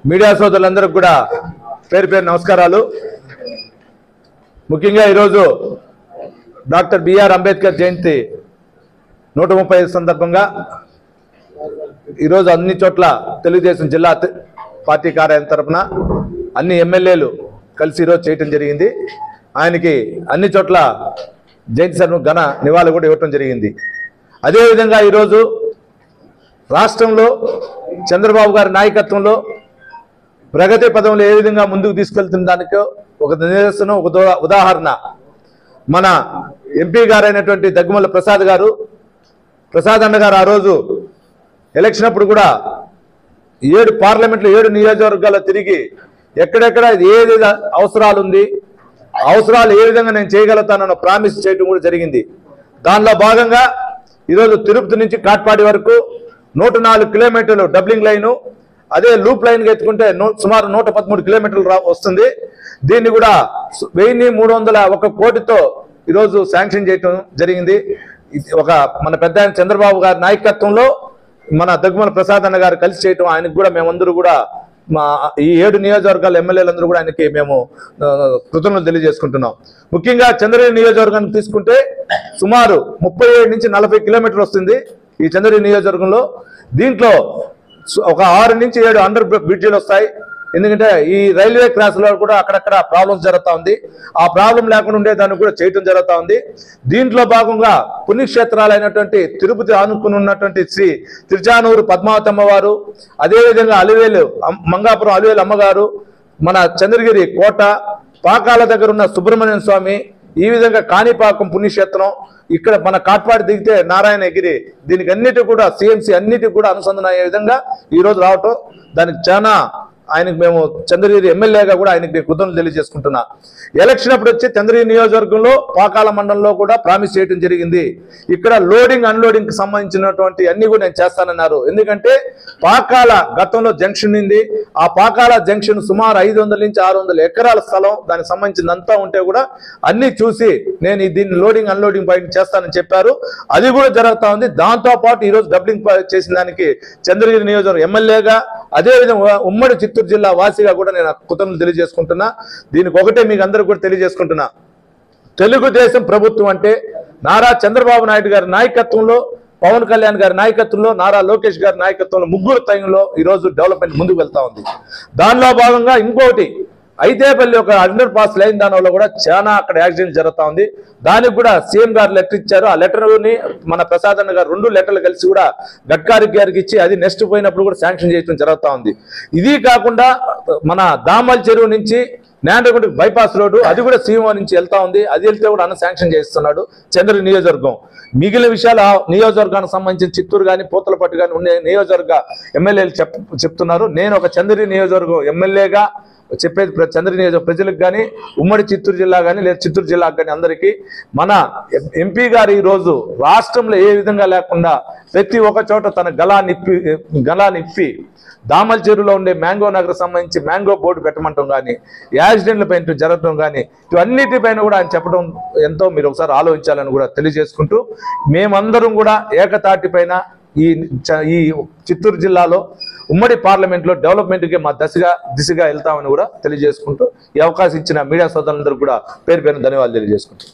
Media సోదరులందరికీ కూడా పేరు పేరు నమస్కారాలు। ముఖ్యంగా ఈరోజు డాక్టర్ బిఆర్ అంబేద్కర్ జయంతి 135 సందర్భంగా ఈరోజు అన్ని చోట్ల తెలుగుదేశం జిల్లా పార్టీ కార్యాలయం తరపున అన్ని ఎమ్మెల్యేలు కలిసి ఈరోజు చేయటం జరిగింది। ఆయనకి అన్ని చోట్ల జయంతి సభ ఘన నివాళులు కూడా ఇవ్వటం జరిగింది। అదేవిధంగా ఈరోజు రాష్ట్రంలో చంద్రబాబు గారి నాయకత్వంలో ప్రగతి పదంలో ఏ విధంగా ముందుకు తీసుకెళ్తున్న దానికి ఒక నిదర్శనం, ఒక ఉదాహరణ మన ఎంపీ గారైనటువంటి దగ్గుమల్ల ప్రసాద్ అన్న గారు ఆ రోజు ఎలక్షన్ అప్పుడు కూడా 7 పార్లమెంట్లో 7 నియోజకవర్గాల్లో తిరిగి ఎక్కడెక్కడ ఏది అవసరాలు ఉంది, అవసరాలు ఏ విధంగా నేను చేయగలుగుతానన్న ప్రామిస్ చేయడం కూడా జరిగింది। దానిలో భాగంగా ఈరోజు తిరుపతి నుంచి కాట్పాడి వరకు 104 కిలోమీటర్లు డబ్లింగ్ లైను, అదే లూప్ లైన్ ఎత్తుకుంటే సుమారు 113 కిలోమీటర్లు వస్తుంది। దీన్ని కూడా 1301 కోటితో ఈరోజు శాంక్షన్ చేయటం జరిగింది। ఒక మన పెద్ద ఆయన చంద్రబాబు గారి నాయకత్వంలో మన దగ్గుమల్ల ప్రసాద్ అన్న గారు కలిసి చేయటం, ఆయనకు కూడా మేమందరూ కూడా మా ఈ 7 నియోజకవర్గాల ఎమ్మెల్యేలందరూ కూడా ఆయనకి మేము కృతజ్ఞతలు తెలియజేసుకుంటున్నాం। ముఖ్యంగా చంద్రగిరి నియోజకవర్గాన్ని తీసుకుంటే సుమారు 37 నుంచి 40 కిలోమీటర్లు వస్తుంది ఈ చంద్రగిరి నియోజకవర్గంలో। దీంట్లో ఒక 6 నుంచి 7 అండర్ బ్రిడ్జిలు వస్తాయి, ఎందుకంటే ఈ రైల్వే క్రాస్లో కూడా అక్కడక్కడ ప్రాబ్లమ్స్ జరుగుతూ ఉంది, ఆ ప్రాబ్లం లేకుండా ఉండేదానికి కూడా చేయటం జరుగుతూ ఉంది। దీంట్లో భాగంగా పుణ్యక్షేత్రాలైనటువంటి తిరుపతి ఆనుకుని ఉన్నటువంటి శ్రీ తిరుచానూరు పద్మావతి అమ్మవారు, అదేవిధంగా మంగాపురం అలివేలు అమ్మగారు, మన చంద్రగిరి కోట, పాకాల దగ్గర ఉన్న సుబ్రహ్మణ్యం స్వామి, ఈ విధంగా కాణిపాకం పుణ్యక్షేత్రం, ఇక్కడ మన కాట్పాడి దిగితే నారాయణగిరి, దీనికి అన్నిటి కూడా సిఎంసి అన్నిటికి కూడా అనుసంధానం అయ్యే విధంగా ఈరోజు రావటం, దానికి చాలా ఆయనకు మేము చంద్రగిరి ఎమ్మెల్యేగా కూడా ఆయనకి కృతజ్ఞతలు తెలియజేసుకుంటున్నా। ఎలక్షన్ అప్పుడు వచ్చి చంద్రగిరి నియోజకవర్గంలో పాకాల మండలంలో కూడా ప్రామిస్ చేయడం జరిగింది, ఇక్కడ లోడింగ్ అన్లోడింగ్ కి సంబంధించినటువంటి అన్ని కూడా నేను చేస్తానన్నారు। ఎందుకంటే పాకాల గతంలో జంక్షన్ ఉంది, ఆ పాకాల జంక్షన్ సుమారు 500 నుంచి 600 ఎకరాల స్థలం, దానికి సంబంధించినంతా ఉంటే కూడా అన్ని చూసి నేను దీన్ని లోడింగ్ అన్లోడింగ్ పాయింట్ చేస్తానని చెప్పారు, అది కూడా జరుగుతూ ఉంది। దాంతో పాటు ఈరోజు డబ్లింగ్ చేసిన దానికి చంద్రగిరి నియోజకవర్గం ఎమ్మెల్యేగా, అదేవిధంగా ఉమ్మడి చిత్తూరు జిల్లా వాసిగా కూడా నేను కృతజ్ఞతలు తెలియజేసుకుంటున్నా। దీనికి ఒకటే మీకు అందరికీ కూడా తెలియజేసుకుంటున్నా, తెలుగుదేశం ప్రభుత్వం అంటే నారా చంద్రబాబు నాయుడు గారి నాయకత్వంలో, పవన్ కళ్యాణ్ గారి నాయకత్వంలో, నారా లోకేష్ గారి నాయకత్వంలో ముగ్గురు టైంలో ఈరోజు డెవలప్మెంట్ ముందుకు వెళ్తా ఉంది। దానిలో భాగంగా ఇంకోటి ఐదేపల్లి ఒక అండర్ పాస్ లైన్ దానిలో కూడా చాలా అక్కడ యాక్సిడెంట్ జరుగుతూ ఉంది, దానికి కూడా సీఎం గారు లెటర్ ఇచ్చారు। ఆ లెటర్ని మన ప్రసాద్ అన్న గారు 2 లెటర్లు కలిసి కూడా గడ్కారీ గారికి ఇచ్చి అది నెక్స్ట్ పోయినప్పుడు కూడా శాంక్షన్ చేయడం జరుగుతూ ఉంది। ఇది కాకుండా మన దామల్ చెరువు నుంచి నేండ్రగుంట బైపాస్ రోడ్డు, అది కూడా సీఎంఓ నుంచి వెళ్తా ఉంది, అది వెళ్తే కూడా అన్న శాంక్షన్ చేస్తున్నాడు చంద్రగిరి నియోజకవర్గం। మిగిలిన విషయాలు ఆ నియోజకవర్గానికి సంబంధించిన చిత్తూరు కానీ పూతలపట్టు కానీ ఉండే నియోజకవర్గ ఎమ్మెల్యేలు చెప్తున్నారు। నేను ఒక చంద్రగిరి నియోజకవర్గం ఎమ్మెల్యేగా చెప్పేది చంద్రగిరి నియోజక ప్రజలకు కానీ, ఉమ్మడి చిత్తూరు జిల్లా కానీ లేదా చిత్తూరు జిల్లాకు కానీ అందరికీ, మన ఎంపీ గారు ఈరోజు రాష్ట్రంలో ఏ విధంగా లేకుండా ప్రతి ఒక్క చోట తన గలా నిప్పి దామల్ చెరువులో ఉండే మ్యాంగో నగర్ సంబంధించి మ్యాంగో బోర్డు పెట్టమంటాం కానీ, యాక్సిడెంట్లపైన జరగడం కానీ, ఇవన్నిటిపైన కూడా ఆయన చెప్పడం ఎంతో మీరు ఒకసారి ఆలోచించాలని కూడా తెలియజేసుకుంటూ, మేమందరం కూడా ఏకతాటిపైన ఈ చిత్తూరు జిల్లాలో ఉమ్మడి పార్లమెంట్లో డెవలప్మెంట్కి మా దిశగా వెళ్తామని కూడా తెలియజేసుకుంటూ, ఈ అవకాశం ఇచ్చిన మీడియా సోదరులందరూ కూడా పేరు ధన్యవాదాలు తెలియజేసుకుంటాం।